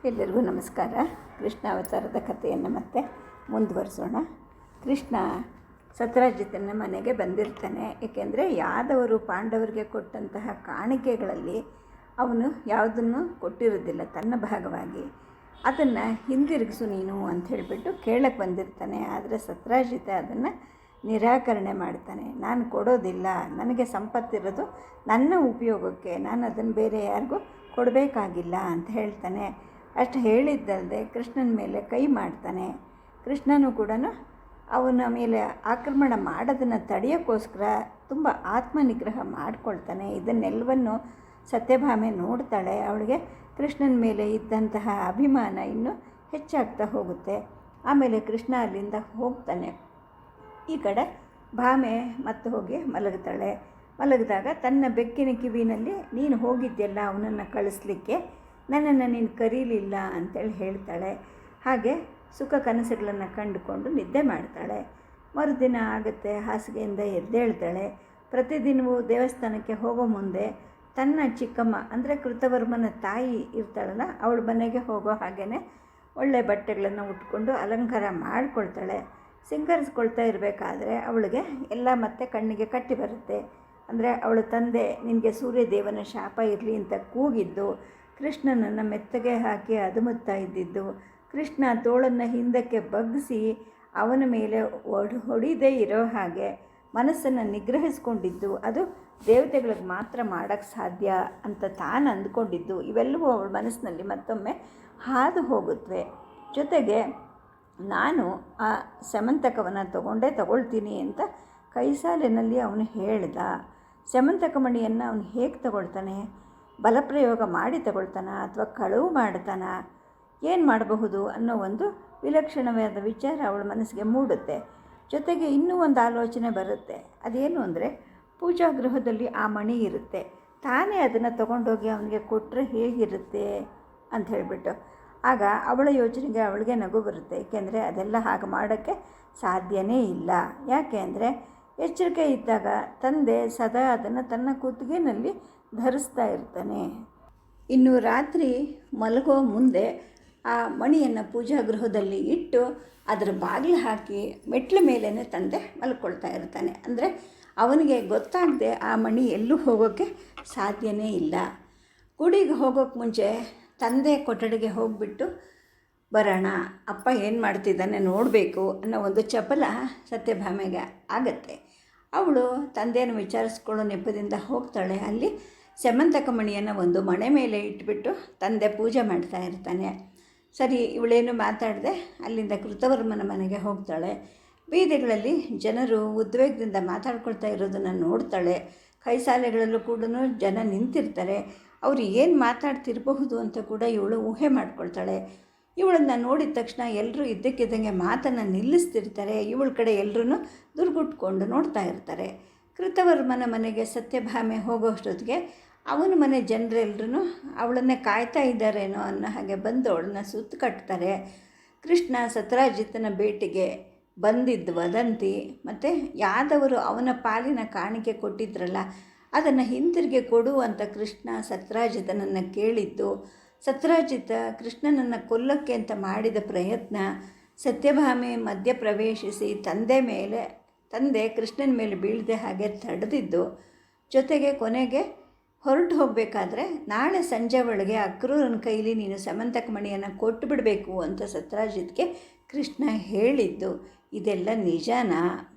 ಎಲ್ಲರಿಗೂ ನಮಸ್ಕಾರ. ಕೃಷ್ಣ ಅವತಾರದ ಕಥೆಯನ್ನು ಮತ್ತೆ ಮುಂದುವರಿಸೋಣ. ಕೃಷ್ಣ ಸತ್ರಾಜಿತನ ಮನೆಗೆ ಬಂದಿರ್ತಾನೆ. ಏಕೆಂದರೆ ಯಾದವರು ಪಾಂಡವರಿಗೆ ಕೊಟ್ಟಂತಹ ಕಾಣಿಕೆಗಳಲ್ಲಿ ಅವನು ಯಾವುದನ್ನು ಕೊಟ್ಟಿರೋದಿಲ್ಲ ತನ್ನ ಭಾಗವಾಗಿ. ಅದನ್ನು ಹಿಂದಿರುಗಿಸು ನೀನು ಅಂತ ಹೇಳಿಬಿಟ್ಟು ಕೇಳಕ್ಕೆ ಬಂದಿರ್ತಾನೆ. ಆದರೆ ಸತ್ರಾಜಿತ ಅದನ್ನು ನಿರಾಕರಣೆ ಮಾಡ್ತಾನೆ. ನಾನು ಕೊಡೋದಿಲ್ಲ, ನನಗೆ ಸಂಪತ್ತಿರೋದು ನನ್ನ ಉಪಯೋಗಕ್ಕೆ, ನಾನು ಅದನ್ನು ಬೇರೆ ಯಾರಿಗೂ ಕೊಡಬೇಕಾಗಿಲ್ಲ ಅಂತ ಹೇಳ್ತಾನೆ. ಅಷ್ಟು ಹೇಳಿದ್ದಲ್ಲದೆ ಕೃಷ್ಣನ ಮೇಲೆ ಕೈ ಮಾಡ್ತಾನೆ. ಕೃಷ್ಣನೂ ಕೂಡ ಅವನ ಮೇಲೆ ಆಕ್ರಮಣ ಮಾಡೋದನ್ನು ತಡೆಯೋಕ್ಕೋಸ್ಕರ ತುಂಬ ಆತ್ಮನಿಗ್ರಹ ಮಾಡಿಕೊಳ್ತಾನೆ. ಇದನ್ನೆಲ್ಲವನ್ನು ಸತ್ಯಭಾಮೆ ನೋಡ್ತಾಳೆ. ಅವಳಿಗೆ ಕೃಷ್ಣನ ಮೇಲೆ ಇದ್ದಂತಹ ಅಭಿಮಾನ ಇನ್ನೂ ಹೆಚ್ಚಾಗ್ತಾ ಹೋಗುತ್ತೆ. ಆಮೇಲೆ ಕೃಷ್ಣ ಅಲ್ಲಿಂದ ಹೋಗ್ತಾನೆ. ಈ ಕಡೆ ಭಾಮೆ ಮತ್ತೆ ಹೋಗಿ ಮಲಗ್ತಾಳೆ. ಮಲಗಿದಾಗ ತನ್ನ ಬೆಕ್ಕಿನ ಕಿವಿನಲ್ಲಿ ನೀನು ಹೋಗಿದ್ದೆಲ್ಲ ಅವನನ್ನು ಕಳಿಸ್ಲಿಕ್ಕೆ, ನನ್ನನ್ನು ನೀನು ಕರೀಲಿಲ್ಲ ಅಂತೇಳಿ ಹೇಳ್ತಾಳೆ. ಹಾಗೆ ಸುಖ ಕನಸುಗಳನ್ನು ಕಂಡುಕೊಂಡು ನಿದ್ದೆ ಮಾಡ್ತಾಳೆ. ಮರುದಿನ ಆಗುತ್ತೆ, ಹಾಸಿಗೆಯಿಂದ ಎದ್ದೇಳ್ತಾಳೆ. ಪ್ರತಿದಿನವೂ ದೇವಸ್ಥಾನಕ್ಕೆ ಹೋಗೋ ಮುಂದೆ ತನ್ನ ಚಿಕ್ಕಮ್ಮ ಅಂದರೆ ಕೃತವರ್ಮನ ತಾಯಿ ಇರ್ತಾಳಲ್ಲ, ಅವಳ ಮನೆಗೆ ಹೋಗೋ ಹಾಗೇ ಒಳ್ಳೆ ಬಟ್ಟೆಗಳನ್ನು ಉಟ್ಕೊಂಡು ಅಲಂಕಾರ ಮಾಡಿಕೊಳ್ತಾಳೆ. ಸಿಂಗರಿಸ್ಕೊಳ್ತಾ ಇರಬೇಕಾದ್ರೆ ಅವಳಿಗೆ ಎಲ್ಲ ಮತ್ತೆ ಕಣ್ಣಿಗೆ ಕಟ್ಟಿ ಬರುತ್ತೆ. ಅಂದರೆ ಅವಳ ತಂದೆ ನಿನಗೆ ಸೂರ್ಯದೇವನ ಶಾಪ ಇರಲಿ ಅಂತ ಕೂಗಿದ್ದು, ಕೃಷ್ಣನನ್ನು ಮೆತ್ತಗೆ ಹಾಕಿ ಅದುಮುತ್ತಾ ಇದ್ದಿದ್ದು, ಕೃಷ್ಣ ತೋಳನ್ನು ಹಿಂದಕ್ಕೆ ಬಗ್ಗಿಸಿ ಅವನ ಮೇಲೆ ಹೊಡಿದೇ ಇರೋ ಹಾಗೆ ಮನಸ್ಸನ್ನು ನಿಗ್ರಹಿಸ್ಕೊಂಡಿದ್ದು, ಅದು ದೇವತೆಗಳಿಗೆ ಮಾತ್ರ ಮಾಡೋಕ್ಕೆ ಸಾಧ್ಯ ಅಂತ ತಾನು ಅಂದ್ಕೊಂಡಿದ್ದು, ಇವೆಲ್ಲವೂ ಅವಳ ಮನಸ್ಸಿನಲ್ಲಿ ಮತ್ತೊಮ್ಮೆ ಹಾದು ಹೋಗುತ್ತವೆ. ಜೊತೆಗೆ ನಾನು ಆ ಸ್ಯಮಂತಕವನ್ನು ತಗೊಳ್ತೀನಿ ಅಂತ ಕೈಸಾಲಿನಲ್ಲಿ ಅವನು ಹೇಳ್ದ. ಸ್ಯಮಂತಕ ಮಣಿಯನ್ನು ಅವನು ಹೇಗೆ ತಗೊಳ್ತಾನೆ? ಬಲಪ್ರಯೋಗ ಮಾಡಿ ತಗೊಳ್ತಾನ ಅಥವಾ ಕಳುವು ಮಾಡ್ತಾನ? ಏನು ಮಾಡಬಹುದು ಅನ್ನೋ ಒಂದು ವಿಲಕ್ಷಣವಾದ ವಿಚಾರ ಅವಳ ಮನಸ್ಸಿಗೆ ಮೂಡುತ್ತೆ. ಜೊತೆಗೆ ಇನ್ನೂ ಒಂದು ಆಲೋಚನೆ ಬರುತ್ತೆ. ಅದೇನು ಅಂದರೆ, ಪೂಜಾ ಗೃಹದಲ್ಲಿ ಆ ಮಣಿ ಇರುತ್ತೆ, ತಾನೇ ಅದನ್ನು ತೊಗೊಂಡೋಗಿ ಅವನಿಗೆ ಕೊಟ್ಟರೆ ಹೇಗಿರುತ್ತೆ ಅಂತ ಹೇಳಿಬಿಟ್ಟು. ಆಗ ಅವಳ ಯೋಚನೆಗೆ ಅವಳಿಗೆ ನಗು ಬರುತ್ತೆ. ಏಕೆಂದರೆ ಅದೆಲ್ಲ ಹಾಗೆ ಮಾಡೋಕ್ಕೆ ಸಾಧ್ಯನೇ ಇಲ್ಲ. ಯಾಕೆ ಅಂದರೆ ಎಚ್ಚರಿಕೆ ಇದ್ದಾಗ ತಂದೆ ಸದಾ ಅದನ್ನು ತನ್ನ ಕುತ್ತಿಗೆನಲ್ಲಿ ಧರಿಸ್ತಾ ಇರ್ತಾನೆ. ಇನ್ನು ರಾತ್ರಿ ಮಲಗೋ ಮುಂದೆ ಆ ಮಣಿಯನ್ನು ಪೂಜಾ ಗೃಹದಲ್ಲಿ ಇಟ್ಟು ಅದರ ಬಾಗಿಲು ಹಾಕಿ ಮೆಟ್ಲ ಮೇಲೇ ತಂದೆ ಮಲ್ಕೊಳ್ತಾ ಇರ್ತಾನೆ. ಅಂದರೆ ಅವನಿಗೆ ಗೊತ್ತಾಗದೆ ಆ ಮಣಿ ಎಲ್ಲೂ ಹೋಗೋಕ್ಕೆ ಸಾಧ್ಯನೇ ಇಲ್ಲ. ಗುಡಿಗೆ ಹೋಗೋಕ್ಕೆ ಮುಂಚೆ ತಂದೆ ಕೊಠಡಿಗೆ ಹೋಗಿಬಿಟ್ಟು ಬರೋಣ, ಅಪ್ಪ ಏನು ಮಾಡ್ತಿದ್ದಾನೆ ನೋಡಬೇಕು ಅನ್ನೋ ಒಂದು ಚಪಲ ಸತ್ಯಭಾಮೆಗೆ ಆಗತ್ತೆ. ಅವಳು ತಂದೆಯನ್ನು ವಿಚಾರಿಸ್ಕೊಳ್ಳೋ ನೆಪದಿಂದ ಹೋಗ್ತಾಳೆ. ಅಲ್ಲಿ ಸ್ಯಮಂತಕ ಮಣಿಯನ್ನು ಒಂದು ಮಣೆ ಮೇಲೆ ಇಟ್ಬಿಟ್ಟು ತಂದೆ ಪೂಜೆ ಮಾಡ್ತಾ ಇರ್ತಾನೆ. ಸರಿ, ಇವಳೇನು ಮಾತಾಡದೆ ಅಲ್ಲಿಂದ ಕೃತವರ್ಮನ ಮನೆಗೆ ಹೋಗ್ತಾಳೆ. ಬೀದಿಗಳಲ್ಲಿ ಜನರು ಉದ್ವೇಗದಿಂದ ಮಾತಾಡ್ಕೊಳ್ತಾ ಇರೋದನ್ನು ನೋಡ್ತಾಳೆ. ಕೈಸಾಲೆಗಳಲ್ಲೂ ಕೂಡ ಜನ ನಿಂತಿರ್ತಾರೆ. ಅವರು ಏನು ಮಾತಾಡ್ತಿರಬಹುದು ಅಂತ ಕೂಡ ಇವಳು ಊಹೆ ಮಾಡ್ಕೊಳ್ತಾಳೆ. ಇವಳನ್ನು ನೋಡಿದ ತಕ್ಷಣ ಎಲ್ಲರೂ ಇದ್ದಕ್ಕಿದ್ದಂಗೆ ಮಾತನ್ನು ನಿಲ್ಲಿಸ್ತಿರ್ತಾರೆ. ಇವಳ ಕಡೆ ಎಲ್ಲರೂ ದುರ್ಗುಟ್ಕೊಂಡು ನೋಡ್ತಾ ಇರ್ತಾರೆ. ಕೃತವರ್ಮನ ಮನೆಗೆ ಸತ್ಯಭಾಮೆ ಹೋಗೋಷ್ಟೊತ್ತಿಗೆ ಅವನ ಮನೆ ಜನರೆಲ್ಲರೂ ಅವಳನ್ನೇ ಕಾಯ್ತಾ ಇದ್ದಾರೇನೋ ಅನ್ನೋ ಹಾಗೆ ಬಂದು ಅವಳನ್ನ ಸುತ್ತು ಕಟ್ತಾರೆ. ಕೃಷ್ಣ ಸತ್ರಾಜಿತನ ಭೇಟಿಗೆ ಬಂದಿದ್ದು ವದಂತಿ ಮತ್ತು ಯಾದವರು ಅವನ ಪಾಲಿನ ಕಾಣಿಕೆ ಕೊಟ್ಟಿದ್ರಲ್ಲ, ಅದನ್ನು ಹಿಂತಿರುಗಿ ಕೊಡು ಅಂತ ಕೃಷ್ಣ ಸತ್ರಾಜಿತನನ್ನು ಕೇಳಿದ್ದು, ಸತ್ರಾಜಿತ ಕೃಷ್ಣನನ್ನು ಕೊಲ್ಲೋಕ್ಕೆ ಅಂತ ಮಾಡಿದ ಪ್ರಯತ್ನ, ಸತ್ಯಭಾಮೆ ಮಧ್ಯ ಪ್ರವೇಶಿಸಿ ತಂದೆ ಕೃಷ್ಣನ ಮೇಲೆ ಬೀಳದೆ ಹಾಗೆ ತಡೆದಿದ್ದು, ಜೊತೆಗೆ ಕೊನೆಗೆ ಹೊರಟು ಹೋಗಬೇಕಾದ್ರೆ ನಾಳೆ ಸಂಜೆ ಒಳಗೆ ಅಕ್ರೂರನ ಕೈಲಿ ನೀನು ಸಮಂತಕ ಮಣಿಯನ್ನು ಕೊಟ್ಟು ಬಿಡಬೇಕು ಅಂತ ಸತ್ರಾಜಿತ್ಗೆ ಕೃಷ್ಣ ಹೇಳಿದ್ದು, ಇದೆಲ್ಲ ನಿಜನಾ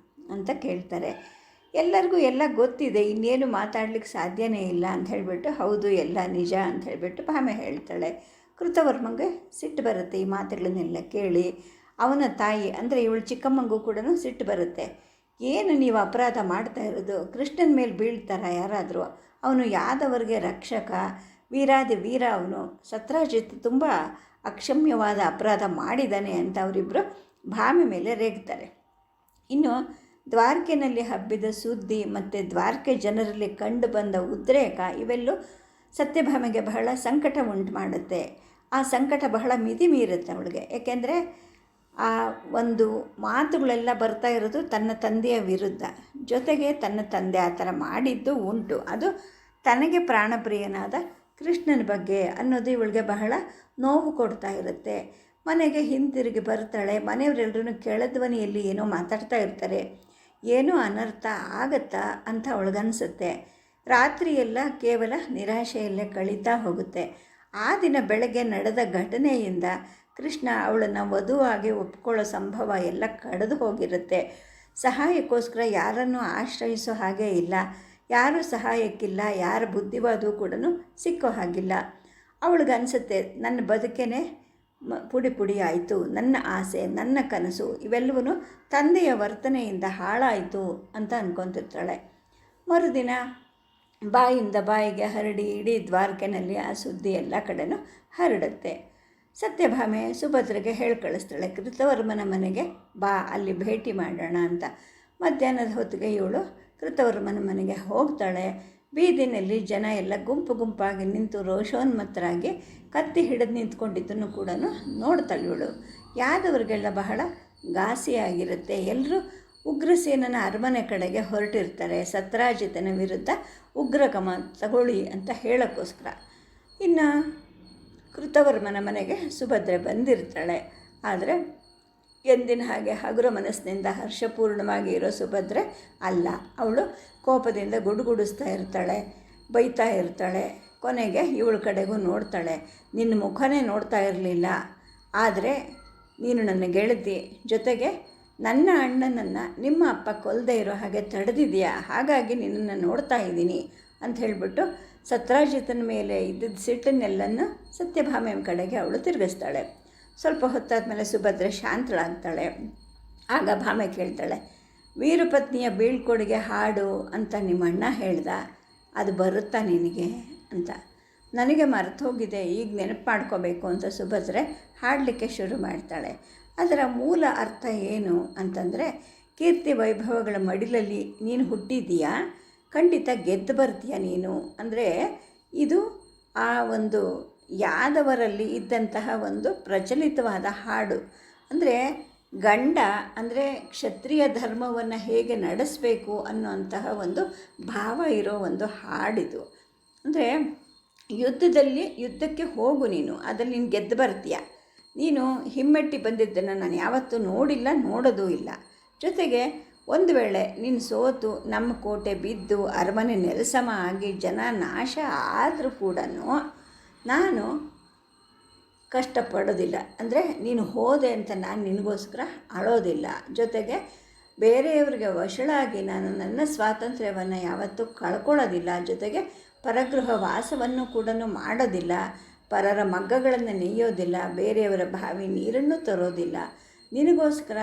ಅಂತ ಕೇಳ್ತಾರೆ. ಎಲ್ಲರಿಗೂ ಎಲ್ಲ ಗೊತ್ತಿದೆ, ಇನ್ನೇನು ಮಾತಾಡ್ಲಿಕ್ಕೆ ಸಾಧ್ಯನೇ ಇಲ್ಲ ಅಂತ ಹೇಳಿಬಿಟ್ಟು ಹೌದು ಎಲ್ಲ ನಿಜ ಅಂತ ಹೇಳಿಬಿಟ್ಟು ಭಾಮೆ ಹೇಳ್ತಾಳೆ. ಕೃತವರ್ಮಂಗೆ ಸಿಟ್ಟು ಬರುತ್ತೆ ಈ ಮಾತುಗಳನ್ನೆಲ್ಲ ಕೇಳಿ. ಅವನ ತಾಯಿ ಅಂದರೆ ಇವಳು ಚಿಕ್ಕಮ್ಮಂಗೂ ಕೂಡ ಸಿಟ್ಟು ಬರುತ್ತೆ. ಏನು ನೀವು ಅಪರಾಧ ಮಾಡ್ತಾ ಇರೋದು? ಕೃಷ್ಣನ ಮೇಲೆ ಬೀಳ್ತಾರ ಯಾರಾದರೂ? ಅವನು ಯಾದವರಿಗೆ ರಕ್ಷಕ, ವೀರಾದಿ ವೀರ. ಅವನು ಸತ್ರಾಜಿತ್ ತುಂಬ ಅಕ್ಷಮ್ಯವಾದ ಅಪರಾಧ ಮಾಡಿದ್ದಾನೆ ಅಂತ ಅವರಿಬ್ಬರು ಭಾಮೆ ಮೇಲೆ ರೇಗ್ತಾರೆ. ಇನ್ನು ದ್ವಾರಕೆಯಲ್ಲಿ ಹಬ್ಬಿದ ಸುದ್ದಿ ಮತ್ತು ದ್ವಾರಕೆ ಜನರಲ್ಲಿ ಕಂಡು ಬಂದ ಉದ್ರೇಕ ಇವೆಲ್ಲೂ ಸತ್ಯಭಾಮೆಗೆ ಬಹಳ ಸಂಕಟ ಉಂಟು ಮಾಡುತ್ತೆ. ಆ ಸಂಕಟ ಬಹಳ ಮಿತಿ ಮೀರುತ್ತೆ ಅವಳಿಗೆ. ಏಕೆಂದರೆ ಆ ಒಂದು ಮಾತುಗಳೆಲ್ಲ ಬರ್ತಾ ಇರೋದು ತನ್ನ ತಂದೆಯ ವಿರುದ್ಧ. ಜೊತೆಗೆ ತನ್ನ ತಂದೆ ಆ ಥರ ಮಾಡಿದ್ದು ಉಂಟು. ಅದು ತನಗೆ ಪ್ರಾಣಪ್ರಿಯನಾದ ಕೃಷ್ಣನ ಬಗ್ಗೆ ಅನ್ನೋದು ಇವಳಿಗೆ ಬಹಳ ನೋವು ಕೊಡ್ತಾ ಇರುತ್ತೆ. ಮನೆಗೆ ಹಿಂತಿರುಗಿ ಬರ್ತಾಳೆ. ಮನೆಯವರೆಲ್ಲರೂ ಕೆಳಧ್ವನಿಯಲ್ಲಿ ಏನೋ ಮಾತಾಡ್ತಾ ಇರ್ತಾರೆ. ಏನೋ ಅನರ್ಥ ಆಗತ್ತಾ ಅಂತ ಅವಳಿಗನ್ಸುತ್ತೆ. ರಾತ್ರಿಯೆಲ್ಲ ಕೇವಲ ನಿರಾಶೆಯಲ್ಲೇ ಕಳೀತಾ ಹೋಗುತ್ತೆ. ಆ ದಿನ ಬೆಳಗ್ಗೆ ನಡೆದ ಘಟನೆಯಿಂದ ಕೃಷ್ಣ ಅವಳನ್ನು ವಧುವಾಗಿ ಒಪ್ಕೊಳ್ಳೋ ಸಂಭವ ಎಲ್ಲ ಕಳೆದು ಹೋಗಿರುತ್ತೆ. ಸಹಾಯಕ್ಕೋಸ್ಕರ ಯಾರನ್ನೂ ಆಶ್ರಯಿಸೋ ಹಾಗೆ ಇಲ್ಲ, ಯಾರೂ ಸಹಾಯಕ್ಕಿಲ್ಲ, ಯಾರ ಬುದ್ಧಿವಾದವೂ ಕೂಡ ಸಿಕ್ಕೋ ಹಾಗಿಲ್ಲ. ಅವಳಿಗನ್ಸುತ್ತೆ, ನನ್ನ ಬದುಕೇನೆ ಪುಡಿ ಪುಡಿ ಆಯಿತು, ನನ್ನ ಆಸೆ, ನನ್ನ ಕನಸು ಇವೆಲ್ಲವೂ ತಂದೆಯ ವರ್ತನೆಯಿಂದ ಹಾಳಾಯಿತು ಅಂತ ಅಂದ್ಕೊತಿರ್ತಾಳೆ. ಮರುದಿನ ಬಾಯಿಂದ ಬಾಯಿಗೆ ಹರಡಿ ಇಡೀ ದ್ವಾರಕೆನಲ್ಲಿ ಆ ಸುದ್ದಿ ಎಲ್ಲ ಕಡೆನೂ ಹರಡುತ್ತೆ. ಸತ್ಯಭಾಮೆ ಸುಭದ್ರೆಗೆ ಹೇಳಿ ಕಳಿಸ್ತಾಳೆ, ಕೃತವರ್ಮನ ಮನೆಗೆ ಬಾ, ಅಲ್ಲಿ ಭೇಟಿ ಮಾಡೋಣ ಅಂತ. ಮಧ್ಯಾಹ್ನದ ಹೊತ್ತಿಗೆ ಇವಳು ಕೃತವರ್ಮನ ಮನೆಗೆ ಹೋಗ್ತಾಳೆ. ಬೀದಿನಲ್ಲಿ ಜನ ಎಲ್ಲ ಗುಂಪು ಗುಂಪಾಗಿ ನಿಂತು ರೋಷೋನ್ಮತ್ತರಾಗಿ ಕತ್ತಿ ಹಿಡಿದು ನಿಂತ್ಕೊಂಡಿದ್ದನ್ನು ಕೂಡ ನೋಡ್ತಾಳೆ ಇವಳು. ಯಾದವರಿಗೆಲ್ಲ ಬಹಳ ಘಾಸಿಯಾಗಿರುತ್ತೆ. ಎಲ್ಲರೂ ಉಗ್ರಸೇನನ ಅರಮನೆ ಕಡೆಗೆ ಹೊರಟಿರ್ತಾರೆ, ಸತ್ರಾಜಿತನ ವಿರುದ್ಧ ಉಗ್ರಕ್ರಮ ತಗೊಳ್ಳಿ ಅಂತ ಹೇಳೋಕ್ಕೋಸ್ಕರ. ಇನ್ನು ಕೃತವರ್ಮನ ಮನೆಗೆ ಸುಭದ್ರೆ ಬಂದಿರ್ತಾಳೆ. ಆದರೆ ಎಂದಿನ ಹಾಗೆ ಹಗುರ ಮನಸ್ಸಿನಿಂದ ಹರ್ಷಪೂರ್ಣವಾಗಿ ಇರೋ ಸುಭದ್ರೆ ಅಲ್ಲ. ಅವಳು ಕೋಪದಿಂದ ಗುಡುಗುಡಿಸ್ತಾ ಇರ್ತಾಳೆ, ಬೈತಾ ಇರ್ತಾಳೆ. ಕೊನೆಗೆ ಇವಳ ಕಡೆಗೂ ನೋಡ್ತಾಳೆ. ನಿನ್ನ ಮುಖನೇ ನೋಡ್ತಾ ಇರಲಿಲ್ಲ, ಆದರೆ ನೀನು ನನ್ನ ಗೆಳತಿ, ಜೊತೆಗೆ ನನ್ನ ಅಣ್ಣನನ್ನು ನಿಮ್ಮ ಅಪ್ಪ ಕೊಲ್ಲದೆ ಇರೋ ಹಾಗೆ ತಡೆದಿದೆಯಾ, ಹಾಗಾಗಿ ನಿನ್ನನ್ನು ನೋಡ್ತಾ ಇದ್ದೀನಿ ಅಂತ ಹೇಳಿಬಿಟ್ಟು ಸತ್ರಾಜಿತನ ಮೇಲೆ ಇದ್ದಿದ್ದ ಸಿಟ್ಟನ್ನೆಲ್ಲನ್ನು ಸತ್ಯಭಾಮೆಯ ಕಡೆಗೆ ಅವಳು ತಿರುಗಿಸ್ತಾಳೆ. ಸ್ವಲ್ಪ ಹೊತ್ತಾದಮೇಲೆ ಸುಭದ್ರೆ ಶಾಂತಳಾಗ್ತಾಳೆ. ಆಗ ಭಾಮೆ ಕೇಳ್ತಾಳೆ, ವೀರಪತ್ನಿಯ ಬೀಳ್ಕೊಡುಗೆ ಹಾಡು ಅಂತ ನಿಮ್ಮ ಅಣ್ಣ ಹೇಳ್ದ, ಅದು ಬರುತ್ತಾ ನಿನಗೆ ಅಂತ. ನನಗೆ ಮರೆತು ಹೋಗಿದೆ, ಈಗ ನೆನಪು ಮಾಡ್ಕೋಬೇಕು ಅಂತ ಸುಭದ್ರೆ ಹಾಡಲಿಕ್ಕೆ ಶುರು ಮಾಡ್ತಾಳೆ. ಅದರ ಮೂಲ ಅರ್ಥ ಏನು ಅಂತಂದರೆ, ಕೀರ್ತಿ ವೈಭವಗಳ ಮಡಿಲಲ್ಲಿ ನೀನು ಹುಟ್ಟಿದ್ದೀಯಾ, ಖಂಡಿತ ಗೆದ್ದು ಬರ್ತೀಯ ನೀನು. ಅಂದರೆ ಇದು ಆ ಒಂದು ಯಾದವರಲ್ಲಿ ಇದ್ದಂತಹ ಒಂದು ಪ್ರಚಲಿತವಾದ ಹಾಡು. ಅಂದರೆ ಗಂಡ ಅಂದರೆ ಕ್ಷತ್ರಿಯ ಧರ್ಮವನ್ನು ಹೇಗೆ ನಡೆಸಬೇಕು ಅನ್ನುವಂತಹ ಒಂದು ಭಾವ ಇರೋ ಒಂದು ಹಾಡಿದು. ಅಂದರೆ ಯುದ್ಧಕ್ಕೆ ಹೋಗು ನೀನು, ಅದಲ್ಲಿ ನೀನು ಗೆದ್ದು ಬರ್ತೀಯ. ನೀನು ಹಿಮ್ಮೆಟ್ಟಿ ಬಂದಿದ್ದನ್ನು ನಾನು ಯಾವತ್ತೂ ನೋಡಿಲ್ಲ, ನೋಡೋದೂ ಇಲ್ಲ. ಜೊತೆಗೆ ಒಂದು ವೇಳೆ ನೀನು ಸೋತು ನಮ್ಮ ಕೋಟೆ ಬಿದ್ದು ಅರಮನೆ ನೆಲಸಮ ಆಗಿ ಜನ ನಾಶ ಆದರೂ ಕೂಡ ನಾನು ಕಷ್ಟಪಡೋದಿಲ್ಲ. ಅಂದರೆ ನೀನು ಹೋದೆ ಅಂತ ನಾನು ನಿನಗೋಸ್ಕರ ಅಳೋದಿಲ್ಲ. ಜೊತೆಗೆ ಬೇರೆಯವರಿಗೆ ವಶಳಾಗಿ ನಾನು ನನ್ನ ಸ್ವಾತಂತ್ರ್ಯವನ್ನು ಯಾವತ್ತೂ ಕಳ್ಕೊಳ್ಳೋದಿಲ್ಲ. ಜೊತೆಗೆ ಪರಗೃಹ ವಾಸವನ್ನು ಕೂಡ ಮಾಡೋದಿಲ್ಲ, ಪರರ ಮಗ್ಗಗಳನ್ನು ನೇಯೋದಿಲ್ಲ, ಬೇರೆಯವರ ಬಾವಿ ನೀರನ್ನು ತರೋದಿಲ್ಲ. ನಿನಗೋಸ್ಕರ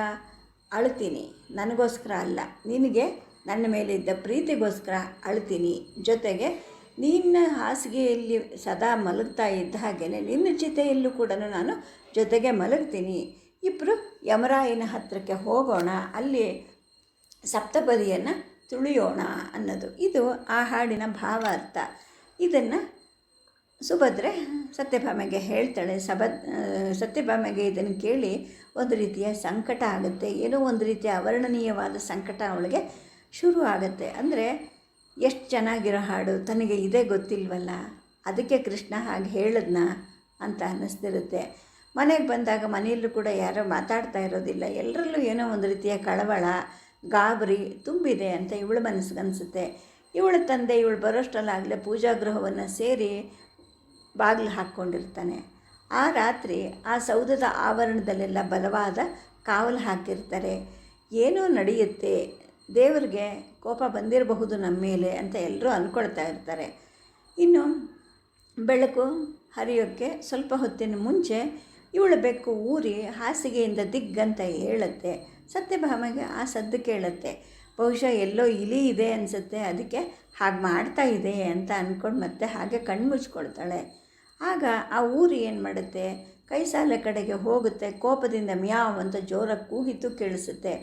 ಅಳ್ತೀನಿ, ನನಗೋಸ್ಕರ ಅಲ್ಲ, ನಿನಗೆ ನನ್ನ ಮೇಲೆ ಇದ್ದ ಪ್ರೀತಿಗೋಸ್ಕರ ಅಳ್ತೀನಿ. ಜೊತೆಗೆ ನಿನ್ನ ಹಾಸಿಗೆಯಲ್ಲಿ ಸದಾ ಮಲಗ್ತಾ ಇದ್ದ ಹಾಗೆಯೇ ನಿನ್ನ ಚಿತೆಯಲ್ಲೂ ಕೂಡ ನಾನು ಜೊತೆಗೆ ಮಲಗ್ತೀನಿ. ಇಬ್ಬರು ಯಮರಾಯನ ಹತ್ತಿರಕ್ಕೆ ಹೋಗೋಣ, ಅಲ್ಲಿ ಸಪ್ತಪದಿಯನ್ನು ತುಳಿಯೋಣ ಅನ್ನೋದು ಇದು ಆ ಹಾಡಿನ ಭಾವಾರ್ಥ. ಇದನ್ನು ಸುಭದ್ರೆ ಸತ್ಯಭಾಮೆಗೆ ಹೇಳ್ತಾಳೆ. ಸತ್ಯಭಾಮೆಗೆ ಇದನ್ನು ಕೇಳಿ ಒಂದು ರೀತಿಯ ಸಂಕಟ ಆಗುತ್ತೆ, ಏನೋ ಒಂದು ರೀತಿಯ ಅವರ್ಣನೀಯವಾದ ಸಂಕಟ ಅವಳಿಗೆ ಶುರು ಆಗುತ್ತೆ. ಅಂದರೆ ಎಷ್ಟು ಚೆನ್ನಾಗಿರೋ ಹಾಡು, ತನಗೆ ಇದೇ ಗೊತ್ತಿಲ್ವಲ್ಲ, ಅದಕ್ಕೆ ಕೃಷ್ಣ ಹಾಗೆ ಹೇಳಿದ್ನ ಅಂತ ಅನ್ನಿಸ್ತಿರುತ್ತೆ. ಮನೆಗೆ ಬಂದಾಗ ಮನೆಯಲ್ಲೂ ಕೂಡ ಯಾರೋ ಮಾತಾಡ್ತಾ ಇರೋದಿಲ್ಲ, ಎಲ್ಲರಲ್ಲೂ ಏನೋ ಒಂದು ರೀತಿಯ ಕಳವಳ, ಗಾಬರಿ ತುಂಬಿದೆ ಅಂತ ಇವಳ ಮನಸ್ಸಿಗೆ ಅನಿಸುತ್ತೆ. ಇವಳ ತಂದೆ ಇವಳು ಬರೋಷ್ಟರಲ್ಲಾಗಲೇ ಪೂಜಾಗೃಹವನ್ನು ಸೇರಿ ಬಾಗಿಲು ಹಾಕ್ಕೊಂಡಿರ್ತಾನೆ. ಆ ರಾತ್ರಿ ಆ ಸೌಧದ ಆವರಣದಲ್ಲೆಲ್ಲ ಬಲವಾದ ಕಾವಲು ಹಾಕಿರ್ತಾರೆ. ಏನೋ ನಡೆಯುತ್ತೆ, ದೇವರಿಗೆ ಕೋಪ ಬಂದಿರಬಹುದು ನಮ್ಮ ಮೇಲೆ ಅಂತ ಎಲ್ಲರೂ ಅಂದ್ಕೊಳ್ತಾ ಇರ್ತಾರೆ. ಇನ್ನು ಬೆಳಕು ಹರಿಯೋಕ್ಕೆ ಸ್ವಲ್ಪ ಹೊತ್ತಿನ ಮುಂಚೆ ಇವಳು ಬೆಕ್ಕು ಊರಿ ಹಾಸಿಗೆಯಿಂದ ದಿಗ್ಗಂತ ಹೇಳುತ್ತೆ. ಸತ್ಯಭಾಮೆಗೆ ಆ ಸದ್ದು ಕೇಳುತ್ತೆ. ಬಹುಶಃ ಎಲ್ಲೋ ಇಲಿ ಇದೆ ಅನಿಸುತ್ತೆ, ಅದಕ್ಕೆ ಹಾಗೆ ಮಾಡ್ತಾ ಇದೆ ಅಂತ ಅಂದ್ಕೊಂಡು ಮತ್ತೆ ಹಾಗೆ ಕಣ್ಣು ಮುಚ್ಕೊಳ್ತಾಳೆ. ಆಗ ಆ ಊರು ಏನು ಮಾಡುತ್ತೆ, ಕೈಸಾಲೆ ಕಡೆಗೆ ಹೋಗುತ್ತೆ. ಕೋಪದಿಂದ ಮ್ಯಾವ್ ಅಂತ ಜೋರಾಗಿ ಕೂಗಿತು ಕೇಳಿಸುತ್ತೆ.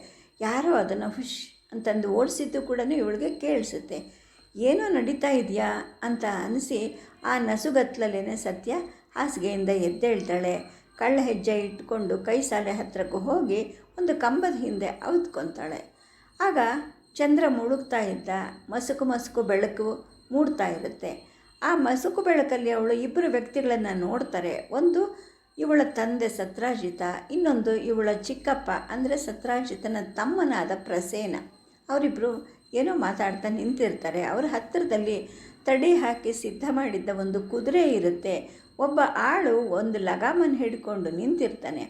ಯಾರೋ ಅದನ್ನು ಹುಷ್ ಅಂತಂದು ಓಡಿಸಿದ್ದು ಕೂಡ ಇವಳಿಗೆ ಕೇಳಿಸುತ್ತೆ. ಏನೋ ನಡೀತಾ ಇದೆಯಾ ಅಂತ ಅನಿಸಿ ಆ ನಸುಗತ್ತಲಲ್ಲೇ ಸತ್ಯ ಹಾಸಿಗೆಯಿಂದ ಎದ್ದೇಳ್ತಾಳೆ. ಕಳ್ಳ ಹೆಜ್ಜೆ ಇಟ್ಕೊಂಡು ಕೈಸಾಲೆ ಹತ್ತಿರಕ್ಕೆ ಹೋಗಿ ಒಂದು ಕಂಬದ ಹಿಂದೆ ಔತ್ಕೊತಾಳೆ. ಆಗ ಚಂದ್ರ ಮುಳುಗ್ತಾ ಇದ್ದ, ಮಸುಕು ಮಸುಕು ಬೆಳಕು ಮೂಡ್ತಾ ಇರುತ್ತೆ. ಆ ಮಸುಕು ಬೆಳಕಲ್ಲಿ ಅವಳು ಇಬ್ಬರು ವ್ಯಕ್ತಿಗಳನ್ನು ನೋಡ್ತಾರೆ. ಒಂದು ಇವಳ ತಂದೆ ಸತ್ರಾಜಿತ, ಇನ್ನೊಂದು ಇವಳ ಚಿಕ್ಕಪ್ಪ ಅಂದರೆ ಸತ್ರಾಜಿತನ ತಮ್ಮನಾದ ಪ್ರಸೇನ. ಅವರಿಬ್ಬರು ಏನೋ ಮಾತಾಡ್ತಾ ನಿಂತಿರ್ತಾರೆ. ಅವರ ಹತ್ತಿರದಲ್ಲಿ ತಡಿ ಹಾಕಿ ಸಿದ್ಧ ಮಾಡಿದ್ದ ಒಂದು ಕುದುರೆ ಇರುತ್ತೆ. ಒಬ್ಬ ಆಳು ಒಂದು ಲಗಾಮನ್ನು ಹಿಡ್ಕೊಂಡು ನಿಂತಿರ್ತಾನೆ.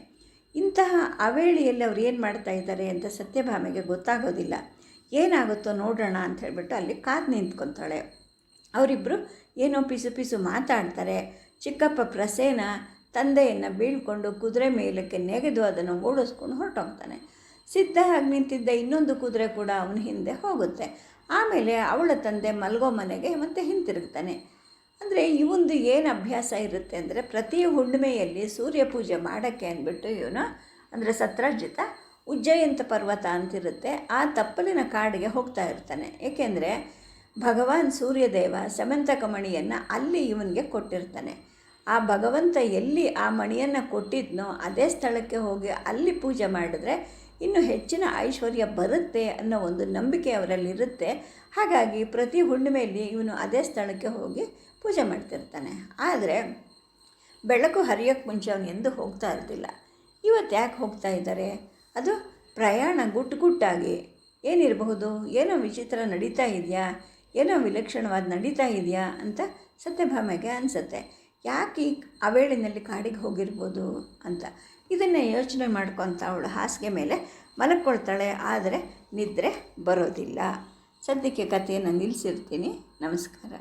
ಇಂತಹ ಅವೇಳಿಯಲ್ಲಿ ಅವ್ರು ಏನು ಮಾಡ್ತಾ ಇದ್ದಾರೆ ಅಂತ ಸತ್ಯಭಾಮೆಗೆ ಗೊತ್ತಾಗೋದಿಲ್ಲ. ಏನಾಗುತ್ತೋ ನೋಡೋಣ ಅಂತ ಹೇಳ್ಬಿಟ್ಟು ಅಲ್ಲಿ ಕಾದು ನಿಂತ್ಕೊತಾಳೆ. ಅವರಿಬ್ಬರು ಏನೋ ಪಿಸು ಪಿಸು ಮಾತಾಡ್ತಾರೆ. ಚಿಕ್ಕಪ್ಪ ಪ್ರಸೇನ ತಂದೆಯನ್ನು ಬೀಳ್ಕೊಂಡು ಕುದುರೆ ಮೇಲಕ್ಕೆ ನೆಗೆದು ಅದನ್ನು ಓಡಿಸ್ಕೊಂಡು ಹೊರಟೋಗ್ತಾನೆ. ಸಿದ್ಧ ಆಗಿ ನಿಂತಿದ್ದ ಇನ್ನೊಂದು ಕುದುರೆ ಕೂಡ ಅವನ ಹಿಂದೆ ಹೋಗುತ್ತೆ. ಆಮೇಲೆ ಅವಳ ತಂದೆ ಮಲ್ಗೋ ಮನೆಗೆ ಮತ್ತೆ ಹಿಂತಿರುಗ್ತಾನೆ. ಅಂದರೆ ಇವೊಂದು ಏನು ಅಭ್ಯಾಸ ಇರುತ್ತೆ ಅಂದರೆ ಪ್ರತಿ ಹುಣ್ಣಿಮೆಯಲ್ಲಿ ಸೂರ್ಯ ಪೂಜೆ ಮಾಡೋಕ್ಕೆ ಅಂದ್ಬಿಟ್ಟು ಇವನು ಅಂದರೆ ಸತ್ರಾಜಿತ ಉಜ್ಜಯಂತ ಪರ್ವತ ಅಂತಿರುತ್ತೆ, ಆ ತಪ್ಪಲಿನ ಕಾಡಿಗೆ ಹೋಗ್ತಾ ಇರ್ತಾನೆ. ಏಕೆಂದರೆ ಭಗವಾನ್ ಸೂರ್ಯದೇವ ಸಮಂತಕ ಮಣಿಯನ್ನು ಅಲ್ಲಿ ಇವನಿಗೆ ಕೊಟ್ಟಿರ್ತಾನೆ. ಆ ಭಗವಂತ ಎಲ್ಲಿ ಆ ಮಣಿಯನ್ನು ಕೊಟ್ಟಿದ್ನೋ ಅದೇ ಸ್ಥಳಕ್ಕೆ ಹೋಗಿ ಅಲ್ಲಿ ಪೂಜೆ ಮಾಡಿದ್ರೆ ಇನ್ನೂ ಹೆಚ್ಚಿನ ಐಶ್ವರ್ಯ ಬರುತ್ತೆ ಅನ್ನೋ ಒಂದು ನಂಬಿಕೆ ಅವರಲ್ಲಿರುತ್ತೆ. ಹಾಗಾಗಿ ಪ್ರತಿ ಹುಣ್ಣಿಮೆಯಲ್ಲಿ ಇವನು ಅದೇ ಸ್ಥಳಕ್ಕೆ ಹೋಗಿ ಪೂಜೆ ಮಾಡ್ತಿರ್ತಾನೆ. ಆದರೆ ಬೆಳಕು ಹರಿಯೋಕ್ಕೆ ಮುಂಚೆ ಅವನು ಎಂದೂ ಹೋಗ್ತಾ ಇರ್ತಿಲ್ಲ. ಇವತ್ತು ಯಾಕೆ ಹೋಗ್ತಾ ಇದ್ದಾರೆ? ಅದು ಪ್ರಯಾಣ ಗುಟ್ಟಾಗಿ ಏನಿರಬಹುದು, ಏನೋ ವಿಚಿತ್ರ ನಡೀತಾ ಇದೆಯಾ, ಏನೋ ವಿಲಕ್ಷಣವಾದ ನಡೀತಾ ಇದೆಯಾ ಅಂತ ಸತ್ಯಭಾಮೆಗೆ ಅನಿಸುತ್ತೆ. ಯಾಕೆ ಈ ಅವೇಳಿನಲ್ಲಿ ಕಾಡಿಗೆ ಹೋಗಿರ್ಬೋದು ಅಂತ ಇದನ್ನು ಯೋಚನೆ ಮಾಡ್ಕೊತ ಅವಳು ಹಾಸಿಗೆ ಮೇಲೆ ಮಲಕ್ಕೊಳ್ತಾಳೆ. ಆದರೆ ನಿದ್ರೆ ಬರೋದಿಲ್ಲ. ಸದ್ಯಕ್ಕೆ ಕಥೆಯನ್ನು ನಿಲ್ಲಿಸಿರ್ತೀನಿ. ನಮಸ್ಕಾರ.